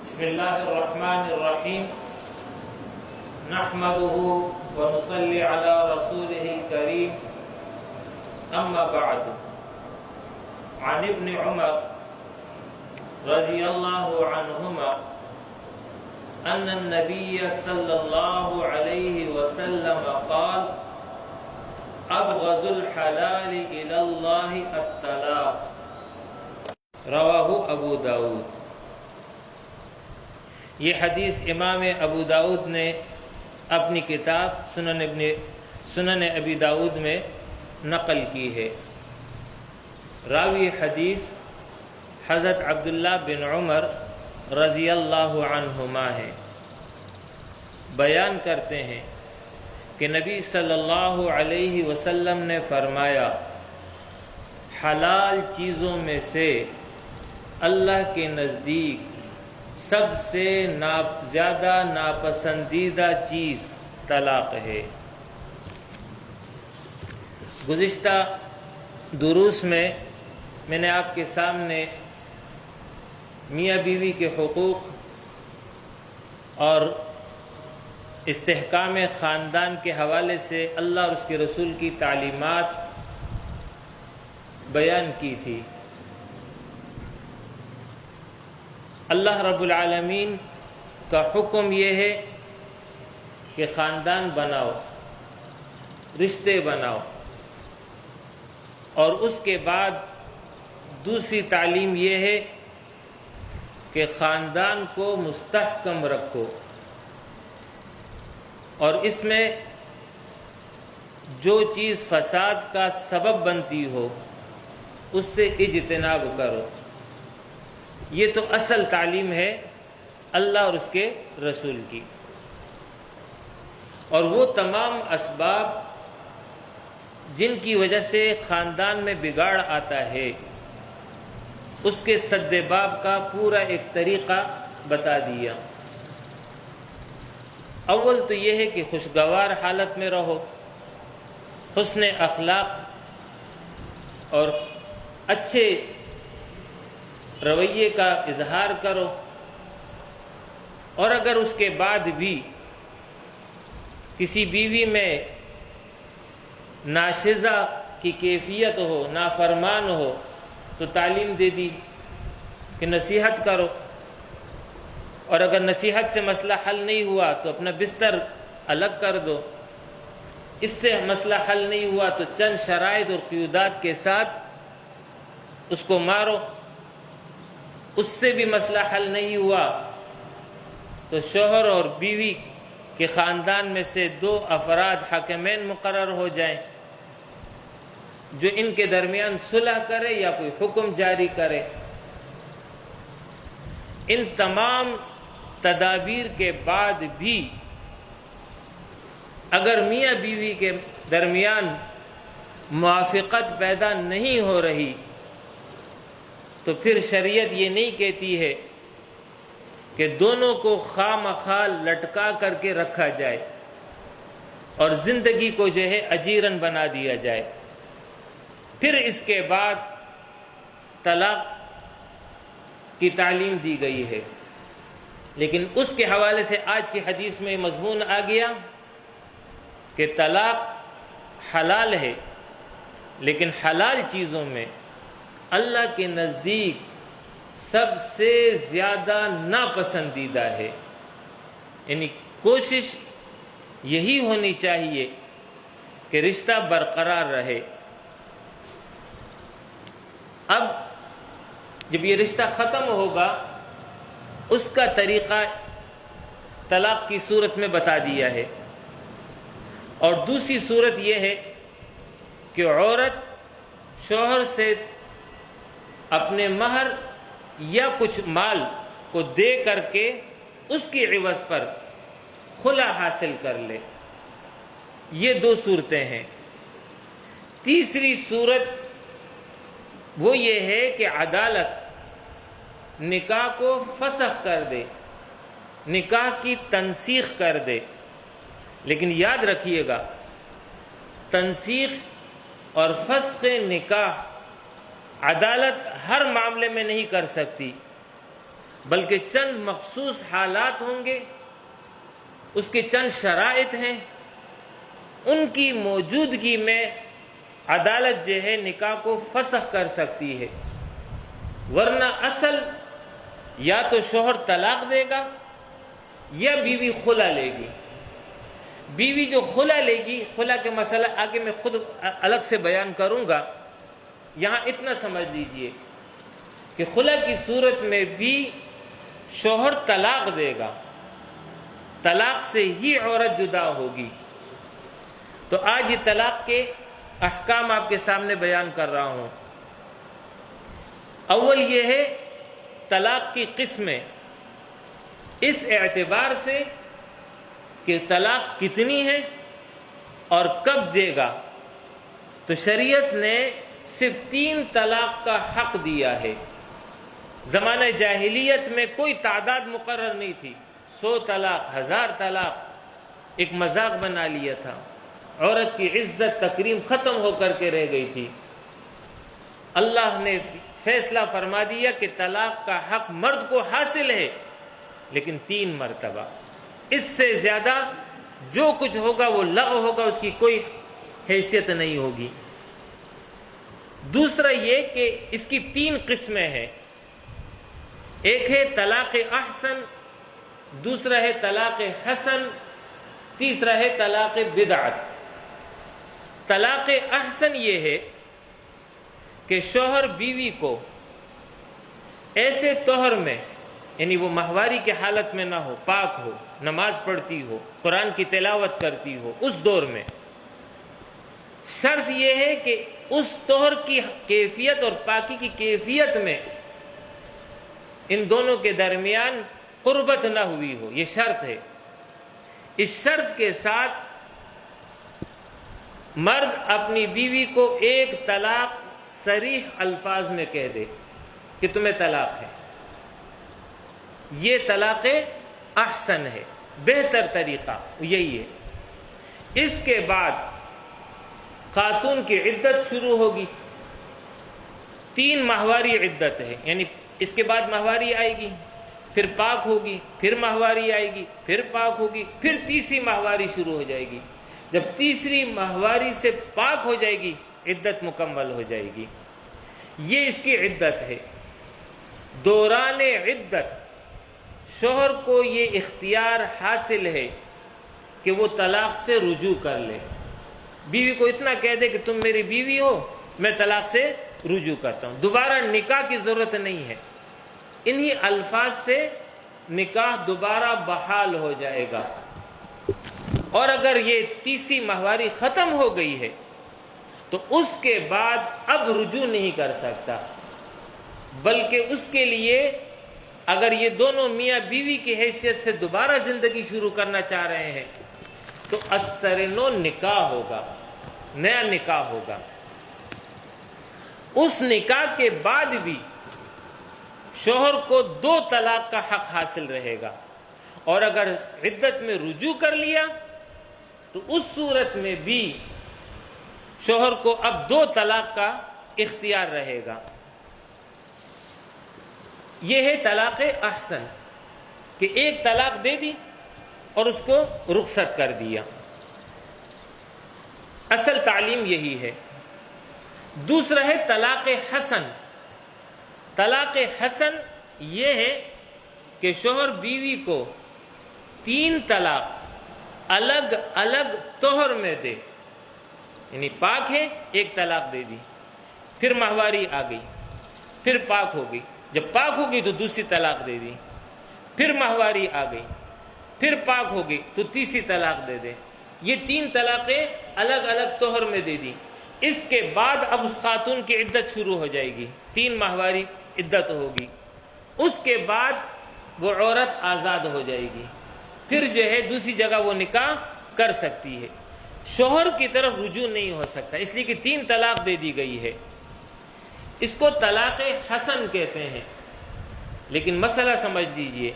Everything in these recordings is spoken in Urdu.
بسم الله الرحمن الرحيم نحمده ونصلي على رسوله الكريم أما بعد عن ابن عمر رضي الله عنهما أن النبي صلى الله عليه وسلم قال أبغض الحلال إلى الله الطلاق رواہ ابو داؤد۔ یہ حدیث امام ابو داؤد نے اپنی کتاب سنن ابی داؤد میں نقل کی ہے۔ راوی حدیث حضرت عبداللہ بن عمر رضی اللہ عنہما ہے۔ بیان کرتے ہیں کہ نبی صلی اللہ علیہ وسلم نے فرمایا، حلال چیزوں میں سے اللہ کے نزدیک سب سے زیادہ ناپسندیدہ چیز طلاق ہے۔ گزشتہ دروس میں نے آپ کے سامنے میاں بیوی کے حقوق اور استحکام خاندان کے حوالے سے اللہ اور اس کے رسول کی تعلیمات بیان کی تھی۔ اللہ رب العالمین کا حکم یہ ہے کہ خاندان بناؤ، رشتے بناؤ، اور اس کے بعد دوسری تعلیم یہ ہے کہ خاندان کو مستحکم رکھو، اور اس میں جو چیز فساد کا سبب بنتی ہو اس سے اجتناب کرو۔ یہ تو اصل تعلیم ہے اللہ اور اس کے رسول کی، اور وہ تمام اسباب جن کی وجہ سے خاندان میں بگاڑ آتا ہے اس کے سد باب کا پورا ایک طریقہ بتا دیا۔ اول تو یہ ہے کہ خوشگوار حالت میں رہو، حسن اخلاق اور اچھے رویے کا اظہار کرو، اور اگر اس کے بعد بھی کسی بیوی میں ناشزہ کی کیفیت ہو، نافرمان ہو، تو تعلیم دے دی کہ نصیحت کرو، اور اگر نصیحت سے مسئلہ حل نہیں ہوا تو اپنا بستر الگ کر دو، اس سے مسئلہ حل نہیں ہوا تو چند شرائط اور قیودات کے ساتھ اس کو مارو، اس سے بھی مسئلہ حل نہیں ہوا تو شوہر اور بیوی کے خاندان میں سے دو افراد حاکمین مقرر ہو جائیں جو ان کے درمیان صلح کرے یا کوئی حکم جاری کرے۔ ان تمام تدابیر کے بعد بھی اگر میاں بیوی کے درمیان موافقت پیدا نہیں ہو رہی تو پھر شریعت یہ نہیں کہتی ہے کہ دونوں کو خواہ مخواہ لٹکا کر کے رکھا جائے اور زندگی کو جو ہے اجیرن بنا دیا جائے، پھر اس کے بعد طلاق کی تعلیم دی گئی ہے۔ لیکن اس کے حوالے سے آج کی حدیث میں مضمون آ گیا کہ طلاق حلال ہے، لیکن حلال چیزوں میں اللہ کے نزدیک سب سے زیادہ ناپسندیدہ ہے، یعنی کوشش یہی ہونی چاہیے کہ رشتہ برقرار رہے۔ اب جب یہ رشتہ ختم ہوگا اس کا طریقہ طلاق کی صورت میں بتا دیا ہے، اور دوسری صورت یہ ہے کہ عورت شوہر سے اپنے مہر یا کچھ مال کو دے کر کے اس کی عوض پر خلا حاصل کر لے۔ یہ دو صورتیں ہیں۔ تیسری صورت وہ یہ ہے کہ عدالت نکاح کو فسخ کر دے، نکاح کی تنسیخ کر دے، لیکن یاد رکھیے گا تنسیخ اور فسخ نکاح عدالت ہر معاملے میں نہیں کر سکتی۔ بلکہ چند مخصوص حالات ہوں گے، اس کے چند شرائط ہیں، ان کی موجودگی میں عدالت جو ہے نکاح کو فسخ کر سکتی ہے، ورنہ اصل یا تو شوہر طلاق دے گا یا بیوی خلا لے گی۔ بیوی جو خلا لے گی، خلا کے مسئلہ آگے میں خود الگ سے بیان کروں گا، یہاں اتنا سمجھ لیجئے کہ خلا کی صورت میں بھی شوہر طلاق دے گا، طلاق سے ہی عورت جدا ہوگی۔ تو آج یہ طلاق کے احکام آپ کے سامنے بیان کر رہا ہوں۔ اول یہ ہے طلاق کی قسمیں، اس اعتبار سے کہ طلاق کتنی ہے اور کب دے گا، تو شریعت نے صرف 3 طلاق کا حق دیا ہے۔ زمانہ جاہلیت میں کوئی تعداد مقرر نہیں تھی، 100 طلاق، 1000 طلاق ایک مذاق بنا لیا تھا، عورت کی عزت تکریم ختم ہو کر کے رہ گئی تھی۔ اللہ نے فیصلہ فرما دیا کہ طلاق کا حق مرد کو حاصل ہے، لیکن 3 مرتبہ، اس سے زیادہ جو کچھ ہوگا وہ لغو ہوگا، اس کی کوئی حیثیت نہیں ہوگی۔ دوسرا یہ کہ اس کی 3 قسمیں ہیں، ایک ہے طلاق احسن، دوسرا ہے طلاق حسن، تیسرا ہے طلاق بدعت۔ طلاق احسن یہ ہے کہ شوہر بیوی کو ایسے طہر میں، یعنی وہ ماہواری کے حالت میں نہ ہو، پاک ہو، نماز پڑھتی ہو، قرآن کی تلاوت کرتی ہو، اس دور میں شرط یہ ہے کہ اس طہر کی کیفیت اور پاکی کی کیفیت میں ان دونوں کے درمیان قربت نہ ہوئی ہو، یہ شرط ہے۔ اس شرط کے ساتھ مرد اپنی بیوی کو ایک طلاق صریح الفاظ میں کہہ دے کہ تمہیں طلاق ہے، یہ طلاق احسن ہے، بہتر طریقہ یہی ہے۔ اس کے بعد خاتون کی عدت شروع ہوگی، 3 ماہواری عدت ہے، یعنی اس کے بعد ماہواری آئے گی، پھر پاک ہوگی، پھر ماہواری آئے گی، پھر پاک ہوگی، پھر تیسری ماہواری شروع ہو جائے گی۔ جب تیسری ماہواری سے پاک ہو جائے گی، عدت مکمل ہو جائے گی۔ یہ اس کی عدت ہے۔ دوران عدت شوہر کو یہ اختیار حاصل ہے کہ وہ طلاق سے رجوع کر لے، بیوی کو اتنا کہہ دے کہ تم میری بیوی ہو، میں طلاق سے رجوع کرتا ہوں، دوبارہ نکاح کی ضرورت نہیں ہے، انہی الفاظ سے نکاح دوبارہ بحال ہو جائے گا۔ اور اگر یہ تیسری ماہواری ختم ہو گئی ہے تو اس کے بعد اب رجوع نہیں کر سکتا، بلکہ اس کے لیے اگر یہ دونوں میاں بیوی کی حیثیت سے دوبارہ زندگی شروع کرنا چاہ رہے ہیں تو اثر نو نکاح ہوگا، نیا نکاح ہوگا۔ اس نکاح کے بعد بھی شوہر کو 2 طلاق کا حق حاصل رہے گا، اور اگر عدت میں رجوع کر لیا تو اس صورت میں بھی شوہر کو اب 2 طلاق کا اختیار رہے گا۔ یہ ہے طلاق احسن کہ ایک طلاق دے دی اور اس کو رخصت کر دیا، اصل تعلیم یہی ہے۔ دوسرا ہے طلاق حسن۔ طلاق حسن یہ ہے کہ شوہر بیوی کو 3 طلاق الگ الگ طہر میں دے، یعنی پاک ہے، ایک طلاق دے دی، پھر ماہواری آ گئی، پھر پاک ہو گئی، جب پاک ہو گئی تو دوسری طلاق دے دی، پھر ماہواری آ گئی، پھر پاک ہو گئی تو تیسری طلاق دے دے۔ یہ 3 طلاقیں الگ الگ طہر میں دے دی۔ اس کے بعد اب اس خاتون کی عدت شروع ہو جائے گی، 3 ماہواری عدت ہوگی، اس کے بعد وہ عورت آزاد ہو جائے گی، پھر جو ہے دوسری جگہ وہ نکاح کر سکتی ہے، شوہر کی طرف رجوع نہیں ہو سکتا، اس لیے کہ 3 طلاق دے دی گئی ہے۔ اس کو طلاق حسن کہتے ہیں۔ لیکن مسئلہ سمجھ لیجئے،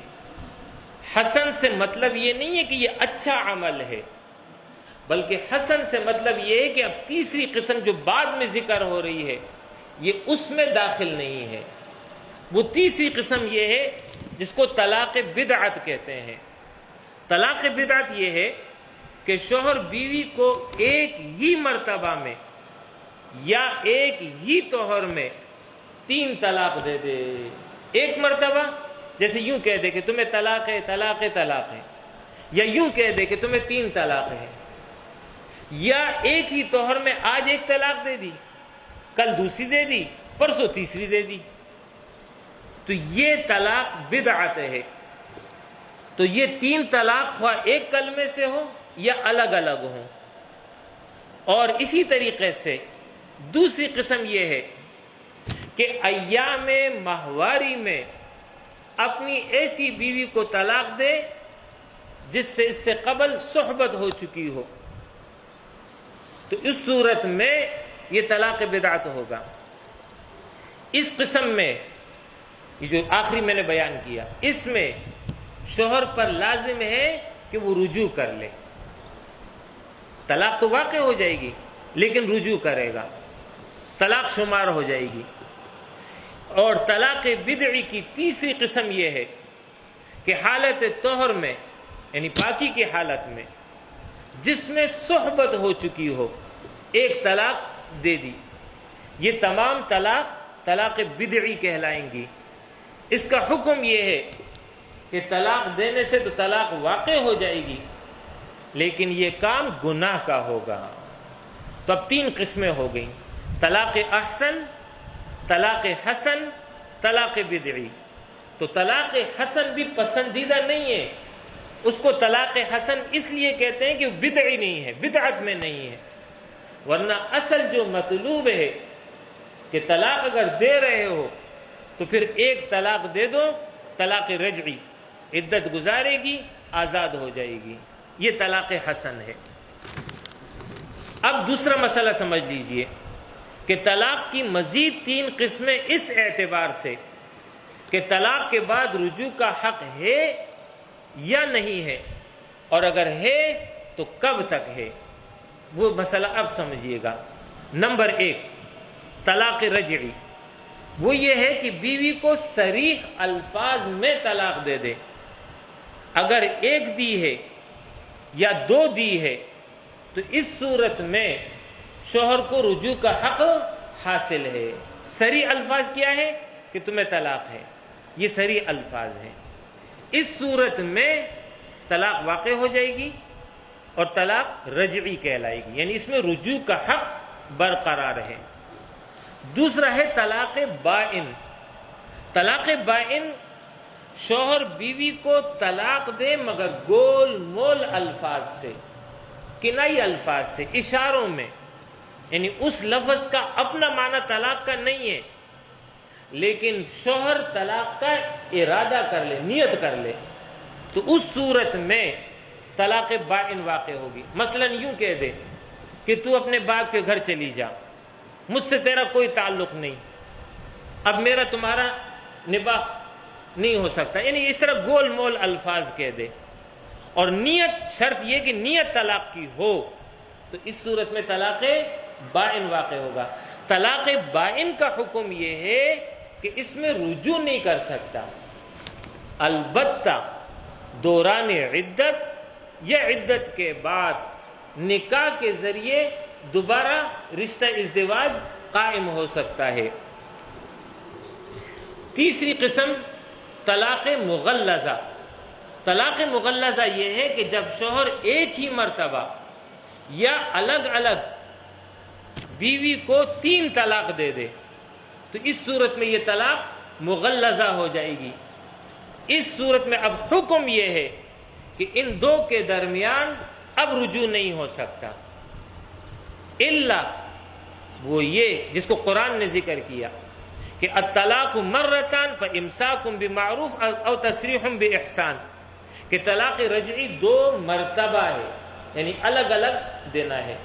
حسن سے مطلب یہ نہیں ہے کہ یہ اچھا عمل ہے، بلکہ حسن سے مطلب یہ ہے کہ اب تیسری قسم جو بعد میں ذکر ہو رہی ہے یہ اس میں داخل نہیں ہے۔ وہ تیسری قسم یہ ہے جس کو طلاق بدعت کہتے ہیں۔ طلاق بدعت یہ ہے کہ شوہر بیوی کو ایک ہی مرتبہ میں یا ایک ہی طہر میں 3 طلاق دے دے۔ ایک مرتبہ جیسے یوں کہہ دے کہ تمہیں طلاق ہے، طلاق ہے، طلاق ہے، یا یوں کہہ دے کہ تمہیں 3 طلاق ہے، یا ایک ہی طہر میں آج ایک طلاق دے دی، کل دوسری دے دی، پرسوں تیسری دے دی، تو یہ طلاق بدعت ہے۔ تو یہ 3 طلاق خواہ ایک کلمے سے ہو یا الگ الگ ہوں۔ اور اسی طریقے سے دوسری قسم یہ ہے کہ ایام ماہواری میں اپنی ایسی بیوی کو طلاق دے جس سے اس سے قبل صحبت ہو چکی ہو، تو اس صورت میں یہ طلاق بدعت ہوگا۔ اس قسم میں یہ جو آخری میں نے بیان کیا، اس میں شوہر پر لازم ہے کہ وہ رجوع کر لے۔ طلاق تو واقع ہو جائے گی لیکن رجوع کرے گا، طلاق شمار ہو جائے گی۔ اور طلاق بدعی کی تیسری قسم یہ ہے کہ حالت طہر میں، یعنی پاکی کی حالت میں، جس میں صحبت ہو چکی ہو، ایک طلاق دے دی، یہ تمام طلاق بدعی کہلائیں گی۔ اس کا حکم یہ ہے کہ طلاق دینے سے تو طلاق واقع ہو جائے گی لیکن یہ کام گناہ کا ہوگا۔ تو اب 3 قسمیں ہو گئیں، طلاق احسن، طلاق حسن، طلاق بدعی۔ تو طلاق حسن بھی پسندیدہ نہیں ہے، اس کو طلاق حسن اس لیے کہتے ہیں کہ وہ بدعی نہیں ہے، بدعت میں نہیں ہے، ورنہ اصل جو مطلوب ہے کہ طلاق اگر دے رہے ہو تو پھر ایک طلاق دے دو، طلاق رجعی، عدت گزارے گی، آزاد ہو جائے گی، یہ طلاق حسن ہے۔ اب دوسرا مسئلہ سمجھ لیجئے کہ طلاق کی مزید 3 قسمیں اس اعتبار سے کہ طلاق کے بعد رجوع کا حق ہے یا نہیں ہے، اور اگر ہے تو کب تک ہے، وہ مسئلہ اب سمجھیے گا۔ نمبر 1 طلاق رجعی، وہ یہ ہے کہ بیوی کو صریح الفاظ میں طلاق دے دے۔ اگر 1 دی ہے یا 2 دی ہے تو اس صورت میں شوہر کو رجوع کا حق حاصل ہے۔ صریح الفاظ کیا ہے کہ تمہیں طلاق ہے، یہ صریح الفاظ ہیں۔ اس صورت میں طلاق واقع ہو جائے گی اور طلاق رجعی کہلائے گی، یعنی اس میں رجوع کا حق برقرار ہے۔ دوسرا ہے طلاق بائن۔ طلاق بائن شوہر بیوی کو طلاق دے مگر گول مول الفاظ سے، کنائی الفاظ سے، اشاروں میں، یعنی اس لفظ کا اپنا معنی طلاق کا نہیں ہے لیکن شوہر طلاق کا ارادہ کر لے، نیت کر لے، تو اس صورت میں طلاق بائن واقع ہوگی۔ مثلا یوں کہہ دے کہ تو اپنے باپ کے گھر چلی جا، مجھ سے تیرا کوئی تعلق نہیں، اب میرا تمہارا نباہ نہیں ہو سکتا، یعنی اس طرح گول مول الفاظ کہہ دے، اور نیت، شرط یہ کہ نیت طلاق کی ہو، تو اس صورت میں طلاق بائن واقع ہوگا۔ طلاق بائن کا حکم یہ ہے کہ اس میں رجوع نہیں کر سکتا، البتہ دوران عدت یا عدت کے بعد نکاح کے ذریعے دوبارہ رشتہ ازدواج قائم ہو سکتا ہے۔ تیسری قسم طلاق مغلظہ۔ طلاق مغلظہ یہ ہے کہ جب شوہر ایک ہی مرتبہ یا الگ الگ بیوی کو 3 طلاق دے دے تو اس صورت میں یہ طلاق مغلظہ ہو جائے گی۔ اس صورت میں اب حکم یہ ہے کہ ان 2 کے درمیان اب رجوع نہیں ہو سکتا، الا وہ یہ جس کو قرآن نے ذکر کیا کہ الطلاق مرتان فامساک بمعروف او تسریح باحسان، کہ طلاق رجعی 2 مرتبہ ہے، یعنی الگ الگ دینا ہے۔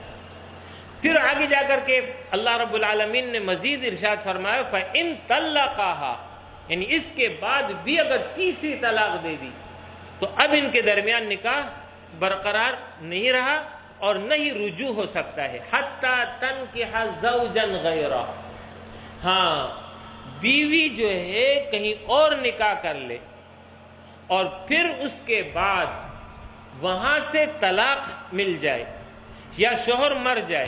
پھر آگے جا کر کے اللہ رب العالمین نے مزید ارشاد فرمایا فَإِن طَلَّقَاهَا، یعنی اس کے بعد بھی اگر تیسری طلاق دے دی تو اب ان کے درمیان نکاح برقرار نہیں رہا اور نہ ہی رجوع ہو سکتا ہے۔ حَتَّى تَنْكِحَ زَوْجًا غَيْرَهُ، ہاں بیوی جو ہے کہیں اور نکاح کر لے، اور پھر اس کے بعد وہاں سے طلاق مل جائے یا شوہر مر جائے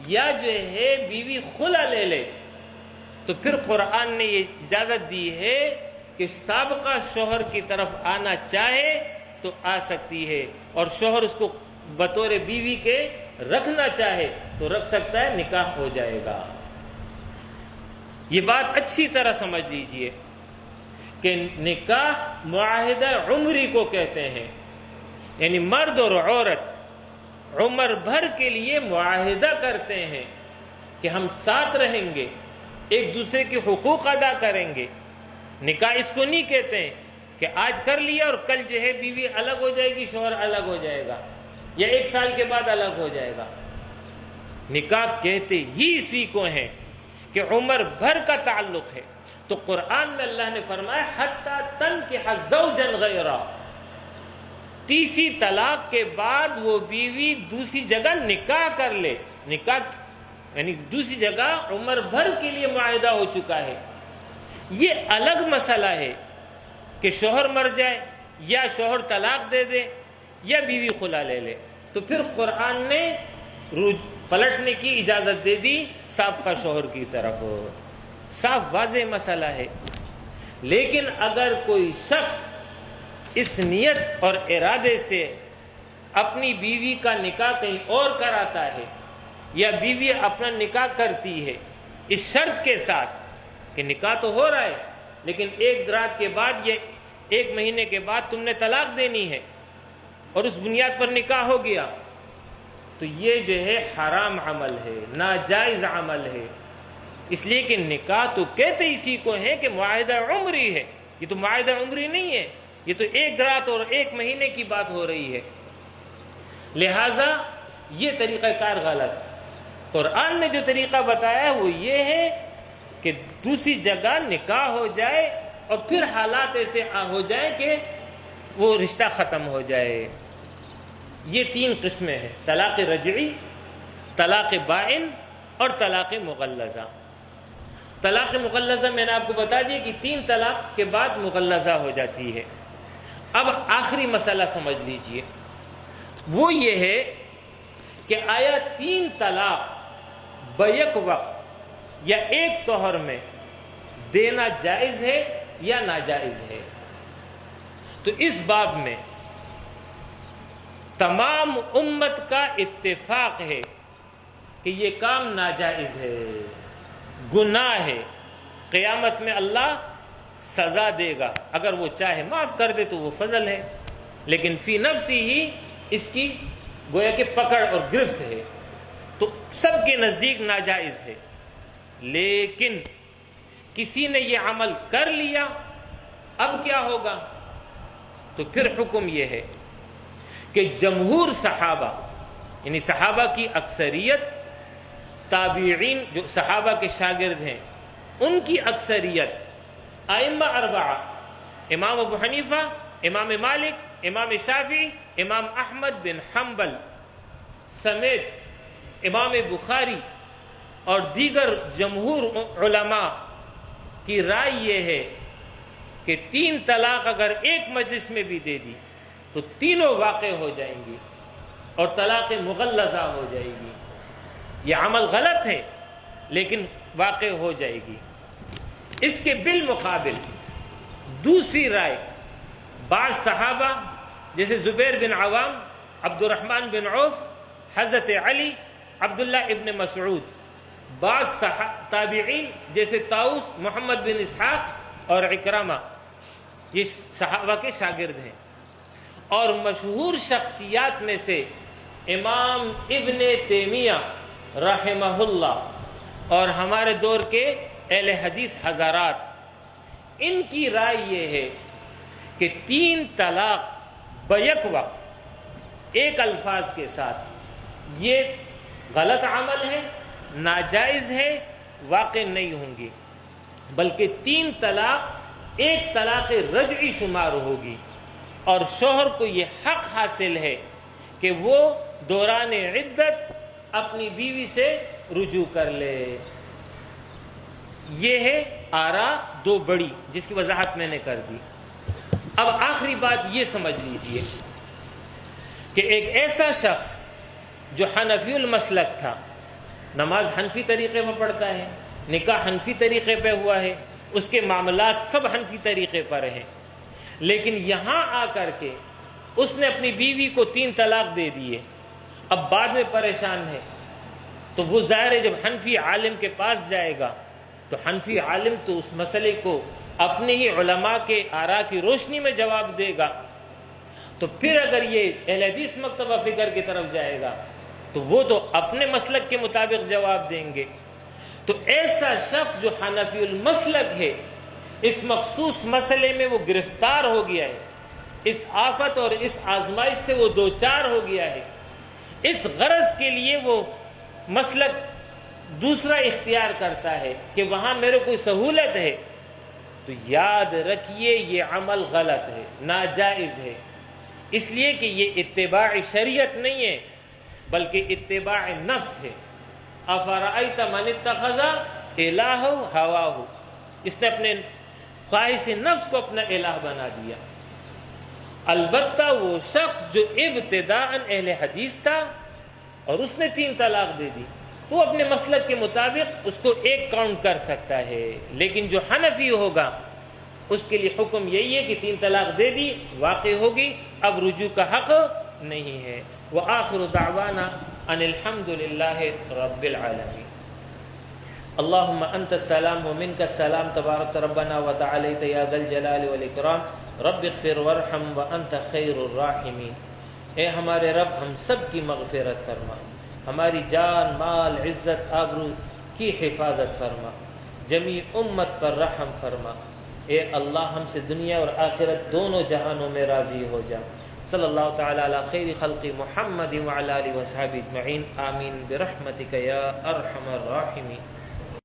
یا جو ہے بیوی خلع لے لے، تو پھر قرآن نے یہ اجازت دی ہے کہ سابقہ شوہر کی طرف آنا چاہے تو آ سکتی ہے، اور شوہر اس کو بطور بیوی کے رکھنا چاہے تو رکھ سکتا ہے، نکاح ہو جائے گا۔ یہ بات اچھی طرح سمجھ لیجئے کہ نکاح معاہدہ عمری کو کہتے ہیں، یعنی مرد اور عورت عمر بھر کے لیے معاہدہ کرتے ہیں کہ ہم ساتھ رہیں گے، ایک دوسرے کے حقوق ادا کریں گے۔ نکاح اس کو نہیں کہتے ہیں کہ آج کر لیا اور کل جو ہے بیوی الگ ہو جائے گی، شوہر الگ ہو جائے گا، یا 1 سال کے بعد الگ ہو جائے گا۔ نکاح کہتے ہی اسی کو ہیں کہ عمر بھر کا تعلق ہے۔ تو قرآن میں اللہ نے فرمایا حتی تنکح زوجا غیرہ، تیسری طلاق کے بعد وہ بیوی دوسری جگہ نکاح کر لے، نکاح یعنی دوسری جگہ عمر بھر کے لیے معاہدہ ہو چکا ہے۔ یہ الگ مسئلہ ہے کہ شوہر مر جائے یا شوہر طلاق دے دے یا بیوی خلع لے لے، تو پھر قرآن نے پلٹنے کی اجازت دے دی سابقہ شوہر کی طرف، صاف واضح مسئلہ ہے۔ لیکن اگر کوئی شخص اس نیت اور ارادے سے اپنی بیوی کا نکاح کہیں اور کراتا ہے یا بیوی اپنا نکاح کرتی ہے اس شرط کے ساتھ کہ نکاح تو ہو رہا ہے لیکن 1 رات کے بعد یا 1 مہینے کے بعد تم نے طلاق دینی ہے، اور اس بنیاد پر نکاح ہو گیا، تو یہ جو ہے حرام عمل ہے، ناجائز عمل ہے۔ اس لیے کہ نکاح تو کہتے اسی کو ہیں کہ معاہدہ عمری ہے، یہ تو معاہدہ عمری نہیں ہے، یہ تو 1 رات اور 1 مہینے کی بات ہو رہی ہے۔ لہٰذا یہ طریقہ کار غلط۔ قرآن نے جو طریقہ بتایا ہے وہ یہ ہے کہ دوسری جگہ نکاح ہو جائے اور پھر حالات ایسے ہو جائیں کہ وہ رشتہ ختم ہو جائے۔ یہ 3 قسمیں ہیں، طلاق رجعی، طلاق بائن اور طلاق مغلظہ۔ طلاق مغلظہ میں نے آپ کو بتا دیا کہ 3 طلاق کے بعد مغلظہ ہو جاتی ہے۔ اب آخری مسئلہ سمجھ لیجئے، وہ یہ ہے کہ آیا 3 طلاق بیک وقت یا ایک طہر میں دینا جائز ہے یا ناجائز ہے؟ تو اس باب میں تمام امت کا اتفاق ہے کہ یہ کام ناجائز ہے، گناہ ہے، قیامت میں اللہ سزا دے گا، اگر وہ چاہے معاف کر دے تو وہ فضل ہے، لیکن فی نفسی ہی اس کی گویا کہ پکڑ اور گرفت ہے، تو سب کے نزدیک ناجائز ہے۔ لیکن کسی نے یہ عمل کر لیا، اب کیا ہوگا؟ تو پھر حکم یہ ہے کہ جمہور صحابہ یعنی صحابہ کی اکثریت، تابعین جو صحابہ کے شاگرد ہیں ان کی اکثریت، ائمہ 4 امام ابو حنیفہ، امام مالک، امام شافعی، امام احمد بن حنبل سمیت امام بخاری اور دیگر جمہور علماء کی رائے یہ ہے کہ 3 طلاق اگر ایک مجلس میں بھی دے دی تو تینوں واقع ہو جائیں گی اور طلاق مغلظہ ہو جائے گی۔ یہ عمل غلط ہے لیکن واقع ہو جائے گی۔ اس کے بالمقابل دوسری رائے بعض صحابہ جیسے زبیر بن عوام، عبد الرحمن بن عوف، حضرت علی، عبداللہ ابن مسعود، بعض تابعین جیسے طاؤس، محمد بن اسحاق اور اکرمہ، یہ صحابہ کے شاگرد ہیں، اور مشہور شخصیات میں سے امام ابن تیمیہ رحمہ اللہ اور ہمارے دور کے اہل حدیث حضرات، ان کی رائے یہ ہے کہ 3 طلاق بیک وقت ایک الفاظ کے ساتھ یہ غلط عمل ہے، ناجائز ہے، واقع نہیں ہوں گی، بلکہ 3 طلاق ایک طلاق رجعی شمار ہوگی، اور شوہر کو یہ حق حاصل ہے کہ وہ دوران عدت اپنی بیوی سے رجوع کر لے۔ یہ ہے آراء 2 بڑی جس کی وضاحت میں نے کر دی۔ اب آخری بات یہ سمجھ لیجئے کہ ایک ایسا شخص جو حنفی المسلک تھا، نماز حنفی طریقے پر پڑھتا ہے، نکاح حنفی طریقے پہ ہوا ہے، اس کے معاملات سب حنفی طریقے پر ہیں، لیکن یہاں آ کر کے اس نے اپنی بیوی کو 3 طلاق دے دیے، اب بعد میں پریشان ہے، تو وہ ظاہر ہے جب حنفی عالم کے پاس جائے گا تو حنفی عالم تو اس مسئلے کو اپنے ہی علماء کے آراء کی روشنی میں جواب دے گا، تو پھر اگر یہ اہل حدیث مکتبہ فکر کی طرف جائے گا تو وہ تو اپنے مسلک کے مطابق جواب دیں گے۔ تو ایسا شخص جو حنفی المسلک ہے، اس مخصوص مسئلے میں وہ گرفتار ہو گیا ہے، اس آفت اور اس آزمائش سے وہ دوچار ہو گیا ہے، اس غرض کے لیے وہ مسلک دوسرا اختیار کرتا ہے کہ وہاں میرے کوئی سہولت ہے، تو یاد رکھیے یہ عمل غلط ہے، ناجائز ہے، اس لیے کہ یہ اتباع شریعت نہیں ہے بلکہ اتباع نفس ہے۔ افرأیت من اتخذ الہہ ہواہ، اس نے اپنے خواہش نفس کو اپنا الہ بنا دیا۔ البتہ وہ شخص جو ابتداء اہل حدیث تھا اور اس نے 3 طلاق دے دی، تو وہ اپنے مسلک کے مطابق اس کو 1 کاؤنٹ کر سکتا ہے، لیکن جو حنفی ہوگا اس کے لیے حکم یہی ہے کہ 3 طلاق دے دی، واقع ہوگی، اب رجوع کا حق نہیں ہے۔ وآخر دعوانا ان الحمد للہ رب العالمین۔ اللہم انت السلام ومنک السلام تبارک ربنا وتعالیت یا ذا الجلال والاکرام رب اغفر وارحم وانت خیر الراحمین۔ اے ہمارے رب ہم سب کی مغفرت فرما، ہماری جان مال عزت آبرو کی حفاظت فرما، جمیع امت پر رحم فرما۔ اے اللہ ہم سے دنیا اور آخرت دونوں جہانوں میں راضی ہو جا۔ صلی اللہ تعالی علی خیر خلق محمد وعلی آلہ وصحبہ اجمعین، آمین برحمتک یا ارحم الراحمین۔